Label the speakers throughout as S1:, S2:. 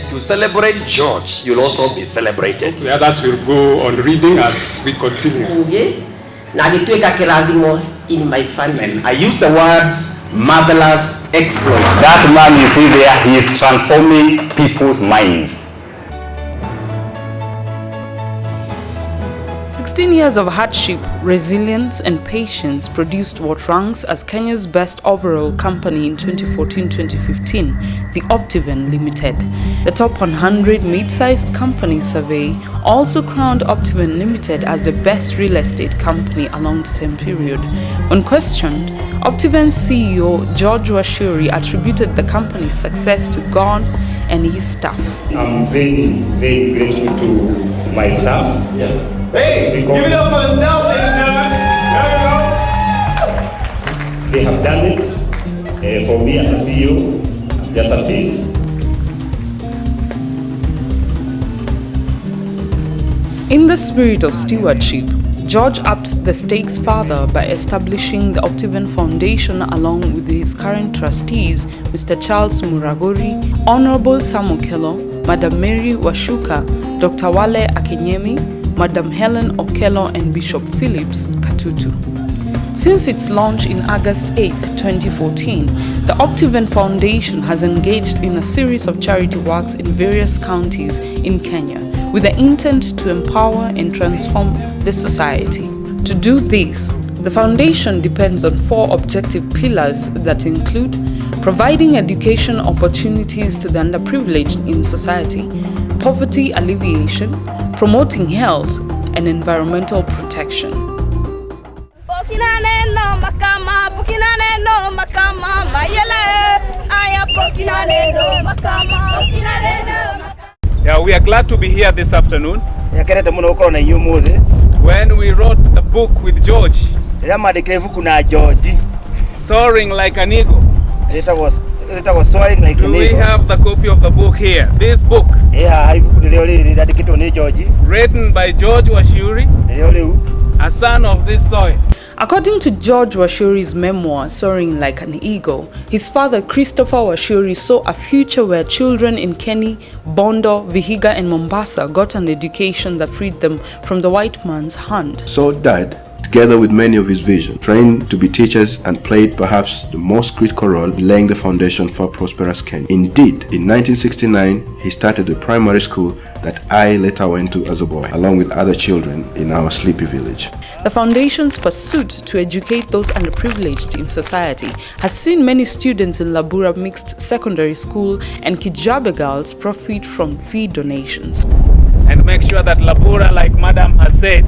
S1: As you celebrate George, you'll also be celebrated.
S2: The others will go on reading as we continue.
S3: In my family.
S1: And I use the words marvelous exploits.
S4: That man you see there, he is transforming people's minds.
S5: 16 years of hardship, resilience and patience produced what ranks as Kenya's best overall company in 2014-2015, the Optiven Limited. The top 100 mid-sized companies survey also crowned Optiven Limited as the best real estate company along the same period. When questioned, Optiven's CEO George Washuri attributed the company's success to God and his staff.
S4: I'm very, very grateful to my staff.
S1: Yes.
S6: Hey, give it up for the staff, ladies and gentlemen. There you go.
S4: They have done it for me as a CEO, just a face.
S5: In the spirit of stewardship, George upped the stakes further by establishing the Optiven Foundation along with his current trustees, Mr. Charles Muragori, Honorable Sam Okello, Madam Mary Washuka, Dr. Wale Akenyemi, Madam Helen Okello and Bishop Phillips Katutu. Since its launch in August 8, 2014, the Optiven Foundation has engaged in a series of charity works in various counties in Kenya with the intent to empower and transform the society. To do this, the foundation depends on 4 objective pillars that include providing education opportunities to the underprivileged in society, poverty alleviation, promoting health, and environmental protection.
S6: Yeah, we are glad to be here this afternoon. When we wrote the book with George, Soaring Like an Eagle. Do we have the copy of the book here? This book, written by George Washuri, a son of this soil.
S5: According to George Washuri's memoir, Soaring Like an Eagle, his father Christopher Washuri saw a future where children in Keni, Bondo, Vihiga and Mombasa got an education that freed them from the white man's hand.
S7: So Dad, together with many of his vision, trained to be teachers and played perhaps the most critical role in laying the foundation for prosperous Kenya. Indeed, in 1969, he started a primary school that I later went to as a boy, along with other children in our sleepy village.
S5: The foundation's pursuit to educate those underprivileged in society has seen many students in Labura Mixed Secondary School and Kijabe girls profit from fee donations.
S6: And make sure that Labura, like Madam has said,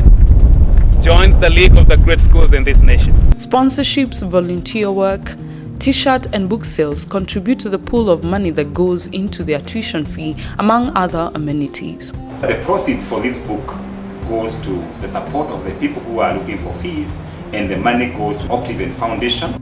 S6: joins the league of the great schools in this nation.
S5: Sponsorships, volunteer work, t-shirt and book sales contribute to the pool of money that goes into their tuition fee, among other amenities.
S4: The proceeds for this book goes to the support of the people who are looking for fees, and the money goes to Optiven Foundation.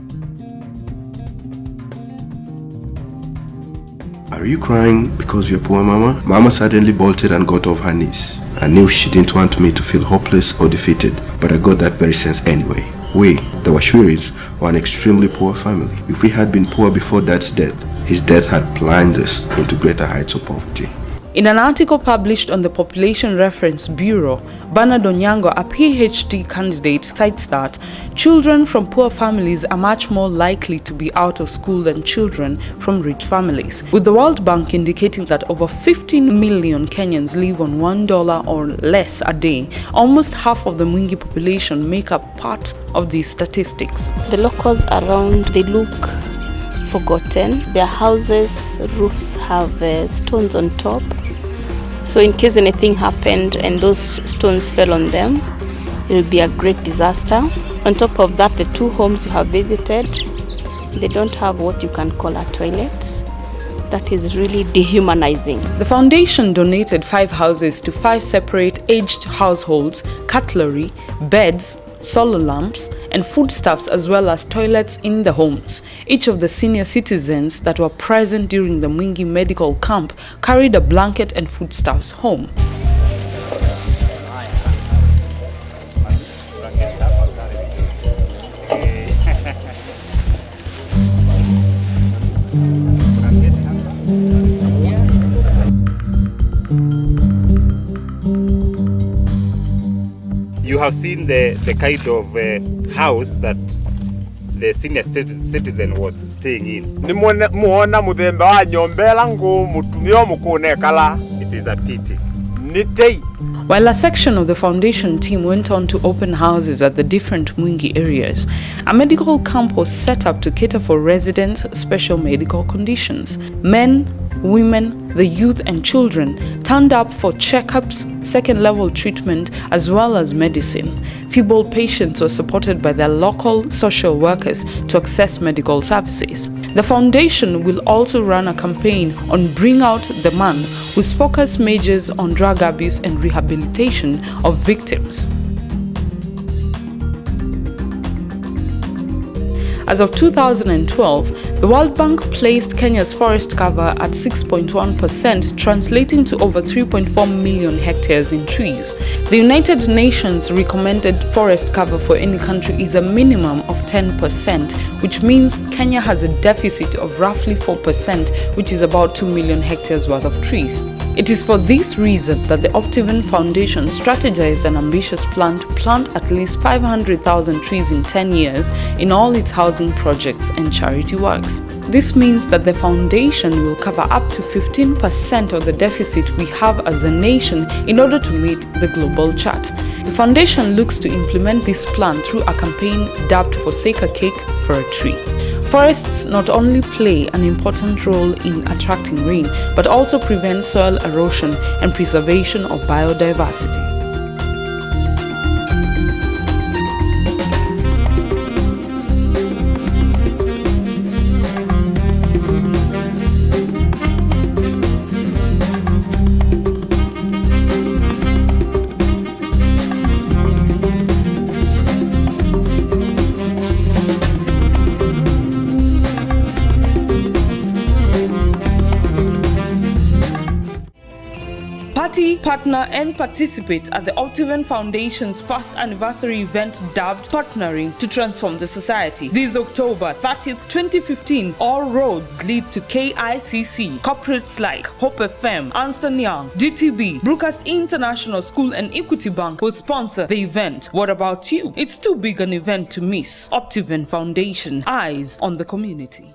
S7: Are you crying because you're poor, Mama? Mama suddenly bolted and got off her knees. I knew she didn't want me to feel hopeless or defeated, but I got that very sense anyway. We, the Washuris, were an extremely poor family. If we had been poor before Dad's death, his death had plunged us into greater heights of poverty.
S5: In an article published on the Population Reference Bureau, Bernard Onyango, a PhD candidate, cites that children from poor families are much more likely to be out of school than children from rich families, with the World Bank indicating that over 15 million Kenyans live on $1 or less a day. Almost half of the Mwingi population make up part of these statistics.
S8: The locals around, they look forgotten. Their houses, roofs have stones on top. So in case anything happened and those stones fell on them, it will be a great disaster. On top of that, the 2 homes you have visited, they don't have what you can call a toilet. That is really dehumanizing.
S5: The foundation donated 5 houses to 5 separate aged households, cutlery, beds, solar lamps, and foodstuffs, as well as toilets in the homes. Each of the senior citizens that were present during the Mwingi medical camp carried a blanket and foodstuffs home.
S4: have seen the kind of house that the senior citizen was staying in.
S3: Muona muthemba wa nyombela ngo mutumio mukunekala.
S4: It is a pity.
S3: Nitei.
S5: While a section of the foundation team went on to open houses at the different Mwingi areas, a medical camp was set up to cater for residents' special medical conditions. Men, women, the youth and children turned up for checkups, second-level treatment, as well as medicine. Feeble patients were supported by their local social workers to access medical services. The foundation will also run a campaign on Bring Out the Man, whose focus majors on drug abuse and rehabilitation of victims. As of 2012, the World Bank placed Kenya's forest cover at 6.1%, translating to over 3.4 million hectares in trees. The United Nations recommended forest cover for any country is a minimum of 10%, which means Kenya has a deficit of roughly 4%, which is about 2 million hectares worth of trees. It is for this reason that the Optiven Foundation strategized an ambitious plan to plant at least 500,000 trees in 10 years in all its housing projects and charity works. This means that the foundation will cover up to 15% of the deficit we have as a nation in order to meet the global chart. The foundation looks to implement this plan through a campaign dubbed Forsake a Cake for a Tree. Forests not only play an important role in attracting rain, but also prevent soil erosion and preservation of biodiversity. Partner and participate at the Optiven Foundation's first anniversary event dubbed Partnering to Transform the Society. This October 30th, 2015, all roads lead to KICC. Corporates like Hope FM, Ernst & Young, DTB, Brookcast International School and Equity Bank will sponsor the event. What about you? It's too big an event to miss. Optiven Foundation, eyes on the community.